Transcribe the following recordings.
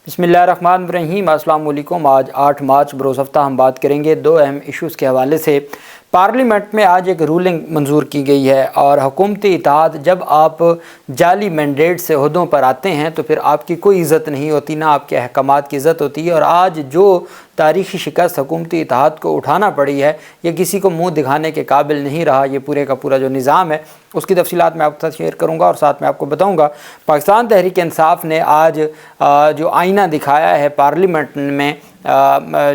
बिस्मिल्लाहिर्रहमानिर्रहीम। अस्सलाम वालेकुम। आज 8 मार्च बरोज़ हफ्ता हम बात करेंगे दो अहम इश्यूज़ के हवाले से। पार्लियामेंट में आज एक रूलिंग मंजूर की गई है और हुकूमती इत्तेहाद जब आप जाली मैंडेट से ओहदों पर आते हैं तो फिर आपकी कोई इज़्ज़त नहीं होती, ना आपके अहकामात की इज़्ज़त होती है। और आज जो तारीख़ी शिकस्त हुकूमती इत्तेहाद को उठाना पड़ी है ये किसी को मुँह दिखाने के काबिल नहीं रहा। ये पूरे का पूरा जो निज़ाम है उसकी तफसीलात मैं आपके साथ शेयर करूँगा और साथ में आपको बताऊँगा पाकिस्तान तहरीक इंसाफ ने आज जो आईना दिखाया है पार्लियामेंट में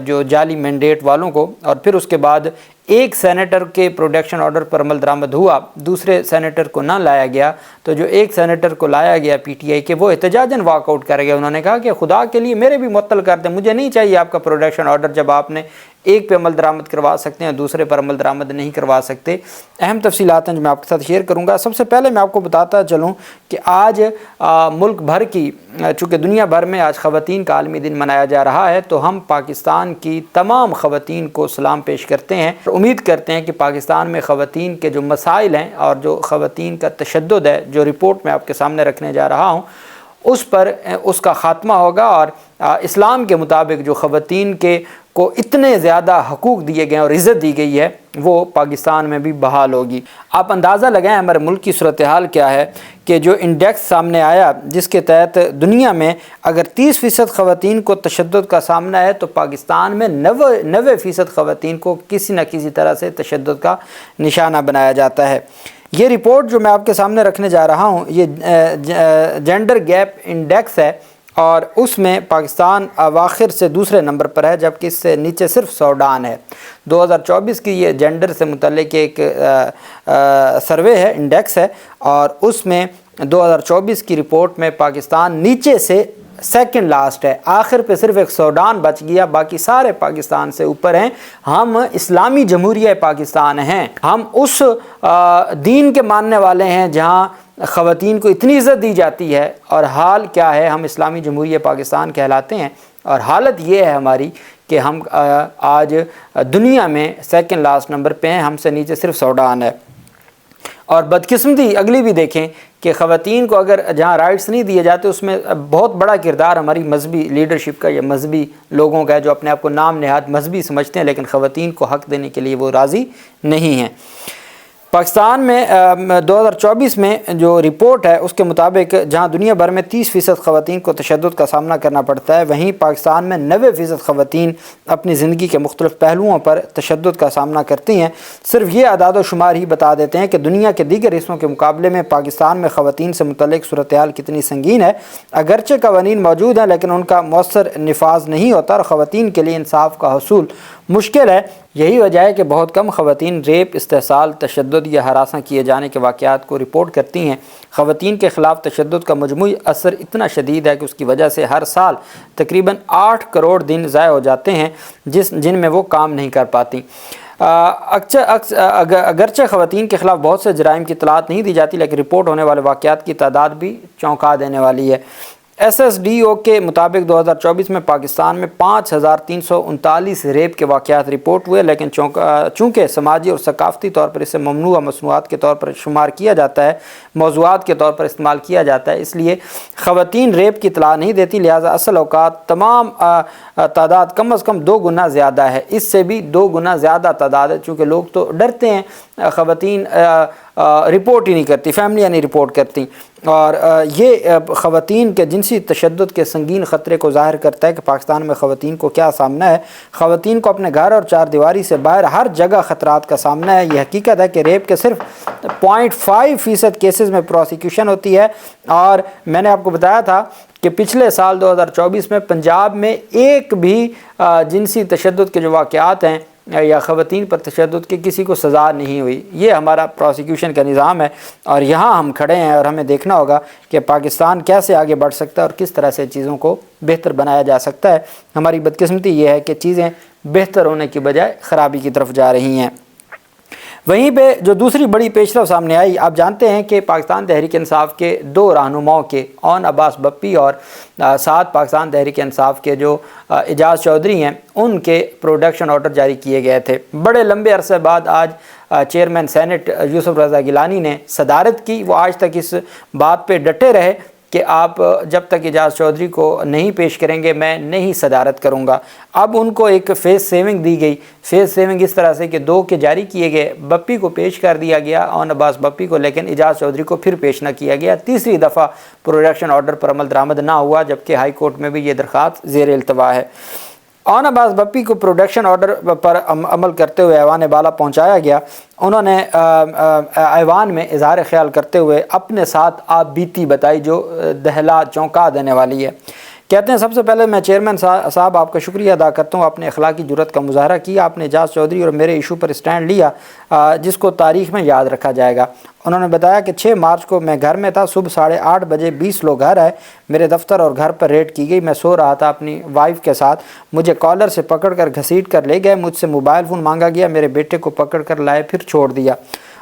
जो जाली मैंडेट वालों को, और फिर उसके बाद एक सेनेटर के प्रोटेक्शन ऑर्डर पर अमल दरामद हुआ, दूसरे सेनेटर को ना लाया गया। तो जो एक सेनेटर को लाया गया पीटीआई के, वो एहतजाजन वॉकआउट कर गया। उन्होंने कहा कि खुदा के लिए मेरे भी मुअत्तल कर दें, मुझे नहीं चाहिए आपका प्रोटेक्शन ऑर्डर जब आपने एक पे अमल दरामद करवा सकते हैं दूसरे पर अमल दरामद नहीं करवा सकते। अहम तफसीलात हैं जो मैं आपके साथ शेयर करूँगा। सबसे पहले मैं आपको बताता चलूँ कि आज मुल्क भर की, चूँकि दुनिया भर में आज ख़वातीन का आलमी दिन मनाया जा रहा है, तो हम पाकिस्तान की तमाम ख़वातीन को सलाम पेश करते हैं। उम्मीद करते हैं कि पाकिस्तान में ख़वातीन के जो मसाइल हैं और जो ख़वातीन का तशद्दुद है, जो रिपोर्ट मैं आपके सामने रखने जा रहा हूँ, उस पर उसका ख़ात्मा होगा और इस्लाम के मुताबिक जो ख़वातीन को इतने ज़्यादा हकूक़ दिए गए और इज़्ज़त दी गई है वो पाकिस्तान में भी बहाल होगी। आप अंदाज़ा लगाएं हमारे मुल्क की सूरत हाल क्या है कि जो इंडेक्स सामने आया जिसके तहत दुनिया में अगर 30% ख़वातीन को तशद्दुद का सामना है तो पाकिस्तान में 90% ख़वातीन को किसी न किसी तरह से तशद्दुद का निशाना बनाया जाता है। ये रिपोर्ट जो मैं आपके सामने रखने जा रहा हूँ ये जेंडर गैप इंडेक्स है और उसमें पाकिस्तान आखिर से दूसरे नंबर पर है, जबकि इससे नीचे सिर्फ सूडान है। 2024 की ये जेंडर से मुतल्लिक एक सर्वे है, इंडेक्स है, और उसमें 2024 की रिपोर्ट में पाकिस्तान नीचे से सेकंड लास्ट है। आखिर पे सिर्फ एक सूडान बच गया, बाकी सारे पाकिस्तान से ऊपर हैं। हम इस्लामी जमहूरिया पाकिस्तान हैं, हम उस दीन के मानने वाले हैं जहाँ ख़वातीन को इतनी इज़्ज़त दी जाती है। और हाल क्या है, हम इस्लामी जमहूरिया पाकिस्तान कहलाते हैं और हालत ये है हमारी कि हम आज दुनिया में सेकंड लास्ट नंबर पे हैं, हमसे नीचे सिर्फ सूडान है। और बदकिस्मती अगली भी देखें कि ख़वातीन को अगर जहाँ राइट्स नहीं दिए जाते उसमें बहुत बड़ा किरदार हमारी मजहबी लीडरशिप का या मजहबी लोगों का है जो अपने आप को नाम नहाद मजहबी समझते हैं, लेकिन ख़वातीन को हक़ देने के लिए वो राज़ी नहीं हैं। पाकिस्तान में 2024 में जो रिपोर्ट है उसके मुताबिक जहां दुनिया भर में 30% ख़वातीन को तशद्दुद का सामना करना पड़ता है, वहीं पाकिस्तान में 90% ख़वातीन अपनी ज़िंदगी के मुख्तलिफ़ पहलुओं पर तशद्दुद का सामना करती हैं। सिर्फ ये अदाद शुमार ही बता देते हैं कि दुनिया के दीगर हिस्सों के मुकाबले में पाकिस्तान में ख़वातीन से मुतल्लिक़ सूरत हाल कितनी संगीन है। अगरचे क़वानीन मौजूद हैं लेकिन उनका मौसर नफाज नहीं होता और ख़वातीन के लिए इंसाफ का हसूल मुश्किल है। यही वजह है कि बहुत कम ख़वातीन रेप, इस्तेहसाल, तशद्दुद या हरासा किए जाने के वाक़यात को रिपोर्ट करती हैं। ख़वातीन के ख़िलाफ़ तशद्दुद का मजमूई असर इतना शदीद है कि उसकी वजह से हर साल तकरीबन 8 करोड़ दिन ज़ाया हो जाते हैं जिनमें वो काम नहीं कर पाती। अगरचे ख़वातीन के ख़िलाफ़ बहुत से जराइम की इत्तलात नहीं दी जाती, लेकिन रिपोर्ट होने वाले वाक़यात की तादाद भी चौंका देने वाली है। SSDO के मुताबिक 2024 में पाकिस्तान में 5339 रेप के वाक़यात रिपोर्ट हुए, लेकिन चूँकि समाजी और सकाफ़ती तौर पर इसे ममनूआ मसनूआत के तौर पर शुमार किया जाता है, मौज़ूआत के तौर पर इस्तेमाल किया जाता है, इसलिए ख़वातीन रेप की इत्तला नहीं देती। लिहाजा असल औक़ात तमाम तादाद कम अज़ कम 2 गुना ज़्यादा है, इससे भी 2 गुना ज़्यादा तादाद है। चूँकि लोग तो डरते हैं, ख़वातीन रिपोर्ट ही नहीं करती, फैमिलियाँ नहीं रिपोर्ट करती, और ये ख़वातीन के जिनसी तशद्दुद के संगीन ख़तरे को ज़ाहिर करता है कि पाकिस्तान में ख़वातीन को क्या सामना है। ख़वातीन को अपने घर और चार दीवारी से बाहर हर जगह ख़तरात का सामना है। यह हकीकत है कि रेप के सिर्फ 0.5% केसेस में प्रोसिक्यूशन होती है। और मैंने आपको बताया था कि पिछले साल 2024 में पंजाब में एक भी जिनसी तशद्दुद के जो वाक़यात हैं या ख़वातीन पर तशद्दुद की किसी को सज़ा नहीं हुई। ये हमारा प्रोसिक्यूशन का निज़ाम है और यहाँ हम खड़े हैं और हमें देखना होगा कि पाकिस्तान कैसे आगे बढ़ सकता है और किस तरह से चीज़ों को बेहतर बनाया जा सकता है। हमारी बदकिस्मती ये है कि चीज़ें बेहतर होने की बजाय ख़राबी की तरफ जा रही हैं। वहीं पे जो दूसरी बड़ी पेशरफ सामने आई, आप जानते हैं कि पाकिस्तान तहरीक इंसाफ के 2 रहनुमाओं के ओन अब्बास बप्पी और साथ पाकिस्तान तहरीक इंसाफ के जो एजाज़ चौधरी हैं उनके प्रोटेक्शन ऑर्डर जारी किए गए थे। बड़े लंबे अरसे बाद आज चेयरमैन सेनेट यूसुफ रज़ा गिलानी ने सदारत की। वो आज तक इस बात पे डटे रहे کہ آپ جب تک اعجاز چودھری کو نہیں پیش کریں گے میں نہیں صدارت کروں گا۔ اب ان کو ایک فیس سیونگ دی گئی، فیس سیونگ اس طرح سے کہ 2 کے جاری کیے گئے، بپی کو پیش کر دیا گیا، اون عباس بپی کو، لیکن اعجاز چودھری کو پھر پیش نہ کیا گیا۔ تیسری دفعہ پروڈکشن آرڈر پر عمل درآمد نہ ہوا، جبکہ ہائی کورٹ میں بھی یہ درخواست زیر التوا ہے۔ اون عباس بپی کو پروڈکشن آرڈر پر عمل کرتے ہوئے ایوان بالا پہنچایا گیا۔ انہوں نے ایوان میں اظہار خیال کرتے ہوئے اپنے ساتھ آپ بیتی بتائی جو دہلا چونکا دینے والی ہے۔ کہتے ہیں سب سے پہلے میں چیئرمین صاحب آپ کا شکریہ ادا کرتا ہوں، آپ نے اخلاقی جرات کا مظاہرہ کیا، آپ نے اعجاز چودھری اور میرے ایشو پر اسٹینڈ لیا جس کو تاریخ میں یاد رکھا جائے گا۔ انہوں نے بتایا کہ 6 مارچ کو میں گھر میں تھا، صبح 8:30 بجے 20 لوگ گھر آئے، میرے دفتر اور گھر پر ریڈ کی گئی، میں سو رہا تھا اپنی وائف کے ساتھ، مجھے کالر سے پکڑ کر گھسیٹ کر لے گئے، مجھ سے موبائل فون مانگا گیا، میرے بیٹے کو پکڑ کر لائے پھر چھوڑ دیا۔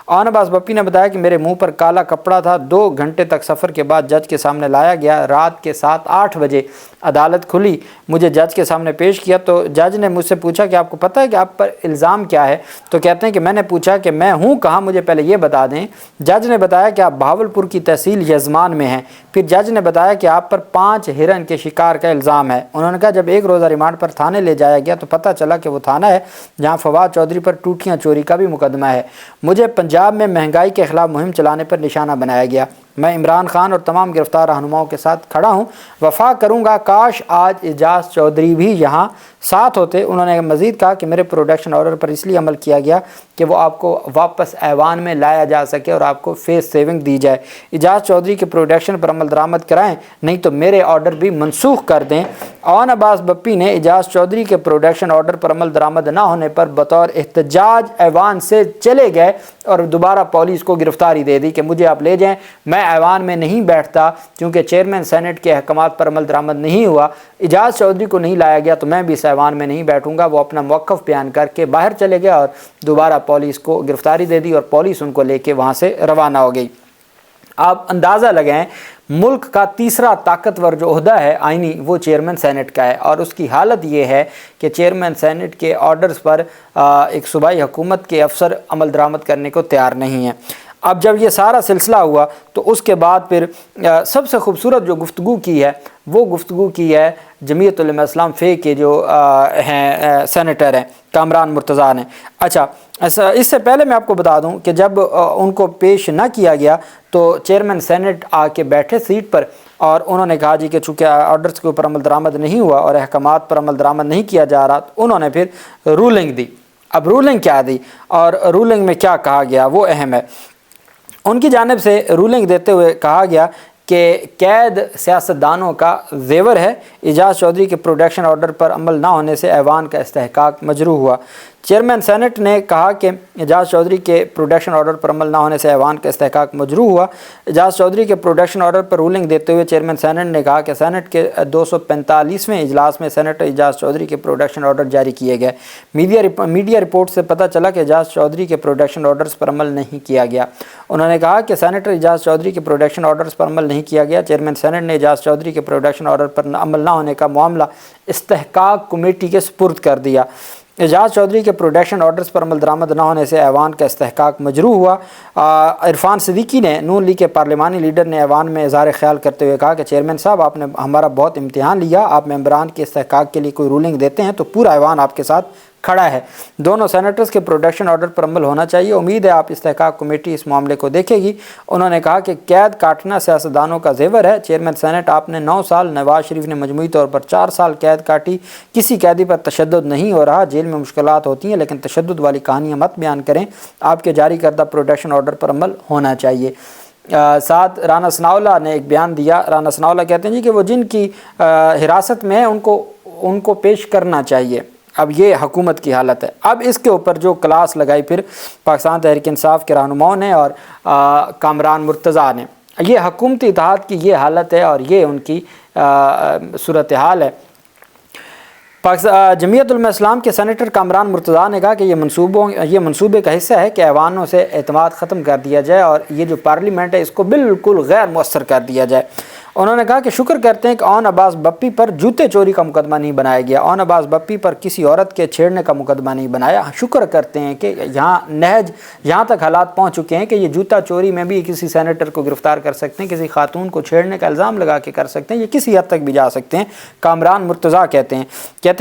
اون عباس بپی نے بتایا کہ میرے منہ پر کالا کپڑا تھا، 2 گھنٹے تک سفر کے بعد جج کے سامنے لایا گیا، رات کے 7-8 بجے عدالت کھلی، مجھے جج کے سامنے پیش کیا تو جج نے مجھ سے پوچھا کہ آپ کو پتہ ہے کہ آپ پر الزام کیا ہے؟ تو کہتے ہیں کہ میں نے پوچھا کہ میں ہوں کہاں، مجھے پہلے یہ بتا دیں۔ جج نے بتایا کہ آپ بہاولپور کی تحصیل یزمان میں ہیں۔ پھر جج نے بتایا کہ آپ پر 5 ہرن کے شکار کا الزام ہے۔ انہوں نے کہا جب 1 روزہ ریمانڈ پر تھانے لے جایا گیا تو پتہ چلا کہ وہ تھانہ ہے جہاں فواد چودھری پر ٹوٹیاں چوری کا بھی مقدمہ ہے۔ مجھے پنجاب میں مہنگائی کے خلاف مہم چلانے پر نشانہ بنایا گیا۔ میں عمران خان اور تمام گرفتار رہنماؤں کے ساتھ کھڑا ہوں، وفا کروں گا کاش آج اعجاز چودھری بھی یہاں ساتھ ہوتے۔ انہوں نے مزید کہا کہ میرے پروڈکشن آرڈر پر اس لیے عمل کیا گیا کہ وہ آپ کو واپس ایوان میں لایا جا سکے اور آپ کو فیس سیونگ دی جائے۔ اعجاز چودھری کے پروڈکشن پر عمل درآمد کرائیں نہیں تو میرے آرڈر بھی منسوخ کر دیں۔ اون عباس بپی نے اعجاز چودھری کے پروڈکشن آرڈر پر عمل درآمد نہ ہونے پر بطور احتجاج ایوان سے چلے گئے اور دوبارہ پولیس کو گرفتاری دے دی کہ مجھے آپ لے جائیں، میں ایوان میں نہیں بیٹھتا کیونکہ چیئرمین سینٹ کے احکامات پر عمل درآمد نہیں ہوا، اعجاز چودھری کو نہیں لایا گیا تو میں بھی اس ایوان میں نہیں بیٹھوں گا۔ وہ اپنا موقف بیان کر کے باہر چلے گئے اور دوبارہ پولیس کو گرفتاری دے دی اور پولیس ان کو لے کے وہاں سے روانہ ہو گئی۔ آپ اندازہ لگائیں ملک کا تیسرا طاقتور جو عہدہ ہے آئینی وہ چیئرمین سینٹ کا ہے، اور اس کی حالت یہ ہے کہ چیئرمین سینٹ کے آرڈرز پر ایک صوبائی حکومت کے افسر عمل درآمد کرنے کو تیار نہیں ہیں۔ اب جب یہ سارا سلسلہ ہوا تو اس کے بعد پھر سب سے خوبصورت جو گفتگو کی ہے وہ گفتگو کی ہے جمعیت علماء اسلام فے کے جو ہیں سینیٹر ہیں کامران مرتضیٰ نے۔ اچھا اس سے پہلے میں آپ کو بتا دوں کہ جب ان کو پیش نہ کیا گیا تو چیئرمین سینٹ آ کے بیٹھے سیٹ پر اور انہوں نے کہا جی کہ چونکہ آرڈرز کے اوپر عمل درآمد نہیں ہوا اور احکامات پر عمل درآمد نہیں کیا جا رہا، تو انہوں نے پھر رولنگ دی۔ اب رولنگ کیا دی اور رولنگ میں کیا کہا گیا وہ اہم ہے۔ ان کی جانب سے رولنگ دیتے ہوئے کہا گیا کہ قید سیاستدانوں کا زیور ہے، اعجاز چودھری کے پروڈکشن آرڈر پر عمل نہ ہونے سے ایوان کا استحقاق مجروح ہوا۔ چیئرمین سینٹ نے کہا کہ اعجاز چودھری کے پروڈکشن آرڈر پر عمل نہ ہونے سے ایوان کا استحقاق مجروح ہوا۔ اعجاز چودھری کے پروڈکشن آرڈر پر رولنگ دیتے ہوئے چیئرمین سینٹ نے کہا کہ سینٹ کے 245ویں اجلاس میں سینیٹر اعجاز چودھری کے پروڈکشن آرڈر جاری کیے گئے۔ میڈیا رپورٹ سے پتہ چلا کہ اعجاز چودھری کے پروڈکشن آرڈرز پر عمل نہیں کیا گیا۔ انہوں نے کہا کہ سینیٹر اعجاز چودھری کے پروڈکشن آرڈرز پر عمل نہیں کیا گیا۔ چیئرمین سینٹ نے اعجاز چودھری کے پروڈکشن آرڈر پر عمل نہ ہونے کا معاملہ استحقاق کمیٹی کے سپرد کر دیا۔ اعجاز چودھری کے پروڈکشن آرڈرز پر عمل درآمد نہ ہونے سے ایوان کا استحقاق مجروح ہوا۔ عرفان صدیقی نے نون لیگ کے پارلیمانی لیڈر نے ایوان میں اظہار خیال کرتے ہوئے کہا کہ چیئرمین صاحب آپ نے ہمارا بہت امتحان لیا، آپ ممبران کے استحقاق کے لیے کوئی رولنگ دیتے ہیں تو پورا ایوان آپ کے ساتھ کھڑا ہے۔ دونوں سینیٹرز کے پروڈکشن آرڈر پر عمل ہونا چاہیے، امید ہے آپ استحقاق کمیٹی اس معاملے کو دیکھے گی۔ انہوں نے کہا کہ قید کاٹنا سیاستدانوں کا زیور ہے۔ چیئرمین سینٹ آپ نے 9 سال، نواز شریف نے مجموعی طور پر 4 سال قید کاٹی، کسی قیدی پر تشدد نہیں ہو رہا، جیل میں مشکلات ہوتی ہیں لیکن تشدد والی کہانیاں مت بیان کریں، آپ کے جاری کردہ پروڈکشن آرڈر پر عمل ہونا چاہیے۔ ساتھ رانا ثناءاللہ نے ایک بیان دیا۔ رانا ثناءاللہ کہتے ہیں جی کہ وہ جن کی حراست میں ہیں ان کو پیش کرنا چاہیے۔ اب یہ حکومت کی حالت ہے۔ اب اس کے اوپر جو کلاس لگائی پھر پاکستان تحریک انصاف کے رہنماؤں نے اور کامران مرتضیٰ نے، یہ حکومتی اتحاد کی یہ حالت ہے اور یہ ان کی صورتحال ہے۔ جمعیت علماء اسلام کے سینیٹر کامران مرتضیٰ نے کہا کہ یہ منصوبے کا حصہ ہے کہ ایوانوں سے اعتماد ختم کر دیا جائے اور یہ جو پارلیمنٹ ہے اس کو بالکل غیر مؤثر کر دیا جائے۔ उन्होंने कहा कि शुक्र करते हैं कि ओन अब्बास बप्पी पर जूते चोरी का मुकदमा नहीं बनाया गया, ओन अब्बास बप्पी पर किसी औरत के छेड़ने का मुकदमा नहीं बनाया। शुक्र करते हैं कि यहाँ तक हालात पहुँच चुके हैं कि ये जूता चोरी में भी किसी सेनेटर को गिरफ़्तार कर सकते हैं, किसी खातून को छेड़ने का इल्ज़ाम लगा के कर सकते हैं, ये किसी हद तक भी जा सकते हैं। कामरान मुर्तज़ा कहते हैं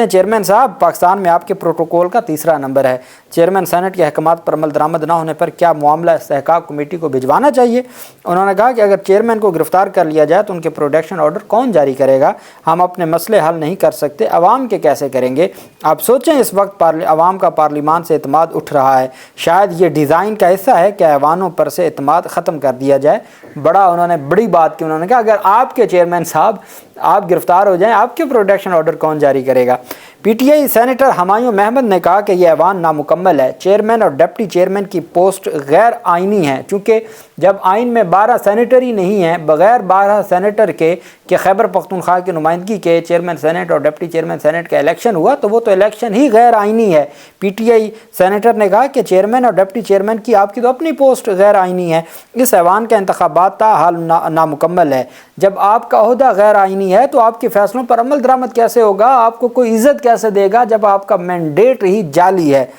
चेयरमैन साहब, पाकिस्तान में आपके प्रोटोकॉल का तीसरा नंबर है। चेयरमैन सेनेट के अहकामात पर अमल दरामद न होने पर क्या मामला इस्तेहकाक कमेटी को भिजवाना चाहिए? उन्होंने कहा कि अगर चेयरमैन को गिरफ्तार कर लिया जाए तो उनके प्रोटेक्शन ऑर्डर कौन जारी करेगा? हम अपने मसले हल नहीं कर सकते, अवाम के कैसे करेंगे? आप सोचें, इस वक्त अवाम का पार्लिमान से एतमाद उठ रहा है, शायद ये डिज़ाइन का हिस्सा है कि ऐवानों पर से एतमाद ख़त्म कर दिया जाए। उन्होंने बड़ी बात की। उन्होंने कहा अगर आपके चेयरमैन साहब आप गिरफ़्तार हो जाएं, आपके प्रोटेक्शन ऑर्डर कौन जारी करेगा? पीटीआई सेनेटर हुमायूं महमद ने कहा कि यह ऐवान नामुकम्मल है, चेयरमैन और डिप्टी चेयरमैन की पोस्ट गैर आइनी है, चूँकि जब आइन में 12 सेनेटर ही नहीं हैं, बग़ैर 12 सेनेटर के खैबर पख्तूनख्वा की नुमाइंदगी के चेयरमैन सेनेट और डिप्टी चेयरमैन सेनेट का इलेक्शन हुआ, तो वो तो इलेक्शन ही गैर आइनी है। पीटीआई सेनेटर ने कहा कि चेयरमैन और डिप्टी चेयरमैन की आपकी तो अपनी पोस्ट गैर आइनी है, इस ऐवान का इंतखाबात ताहाल नामुकम्मल है। जब आपका ओहदा गैर आइनी है तो आपके फैसलों पर अमल दरामद कैसे होगा? आपको कोई इज़्ज़त कैसे देगा जब आपका मैंडेट ही जाली है?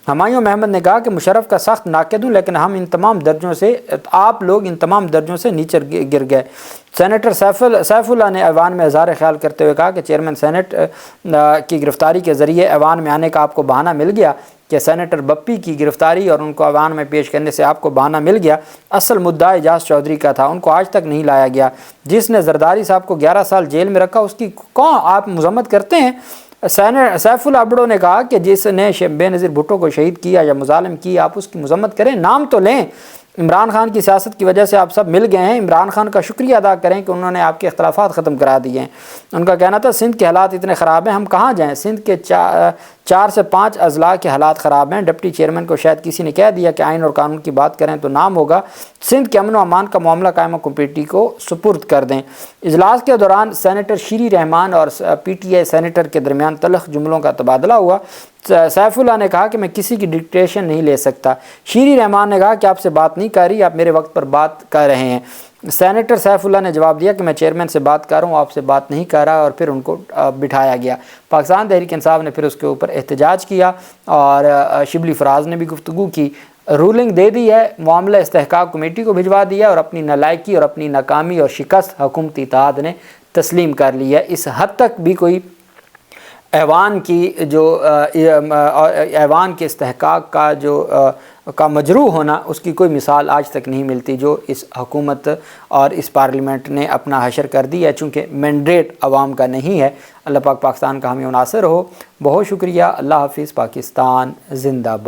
हुमायूं महमद ने कहा कि मुशर्रफ का सख्त नाक़िद हूँ, लेकिन हम इन तमाम दर्जों से आप लोग इन तमाम दर्जों से नीचे गिर गए। सेनेटर सैफुल्लाह ने ऐवान में इज़हार ख्याल करते हुए कहा कि चेयरमैन सेनेट की गिरफ़्तारी के ज़रिए ऐवान में आने का आपको बहाना मिल गया कि सेनेटर बप्पी की गिरफ़्तारी और उनको ऐवान में पेश करने से आपको बहाना मिल गया। असल मुद्दा एजाज चौधरी का था, उनको आज तक नहीं लाया गया। जिसने जरदारी साहब को 11 साल जेल में रखा उसकी कौन आप मज़म्मत करते हैं? सैफुल्लाह अब्दो ने कहा कि जिसने बेनज़ीर भुट्टो को शहीद किया या मुजालिम किया, आप उसकी मज़म्मत करें, नाम तो लें। इमरान खान की सियासत की वजह से आप सब मिल गए हैं, इमरान खान का शुक्रिया अदा करें कि उन्होंने आपके इख्तलाफात ख़त्म करा दिए हैं। उनका कहना था सिंध के हालात इतने ख़राब हैं, हम कहाँ जाएँ? सिंध के 4 से 5 अजला के हालात ख़राब हैं। डिप्टी चेयरमैन को शायद किसी ने कह दिया कि आइन और कानून की बात करें तो नाम होगा। सिंध के अमन व अमान का मामला कायमा कमेटी को सुपुर्द कर दें। इजलास के दौरान सेनेटर शीरी रहमान और पीटीआई सेनेटर के दरमियान तलख जुमलों का तबादला हुआ। सैफुल्लाह ने कहा कि मैं किसी की डिक्टेशन नहीं ले सकता। शीरी रहमान ने कहा कि आपसे बात नहीं कर रही, आप मेरे वक्त पर बात कर रहे हैं। सेनेटर सैफुल्लाह ने जवाब दिया कि मैं चेयरमैन से बात कर रहा हूँ, आपसे बात नहीं कर रहा, और फिर उनको बिठाया गया। पाकिस्तान तहरीक इंसाफ ने फिर उसके ऊपर एहतजाज किया और शिबली फराज ने भी गुफ्तगू की। रूलिंग दे दी है, मामला इस्तेहकाक कमेटी को भिजवा दिया और अपनी नालायकी और अपनी नाकामी और शिकस्त हुकूमती इत्तेहाद ने तस्लीम कर ली है। इस हद तक भी कोई ऐवान की जो ऐवान के इस्तेहकाक का जो का मजरू होना, उसकी कोई मिसाल आज तक नहीं मिलती जो इस हुकूमत और इस पार्लियामेंट ने अपना हशर कर दी है, चूँकि मैंडेट अवाम का नहीं है। अल्लाह पाक पाकिस्तान का हामी नासिर हो। बहुत शुक्रिया। अल्लाह हाफिज़। पाकिस्तान जिंदाबाद।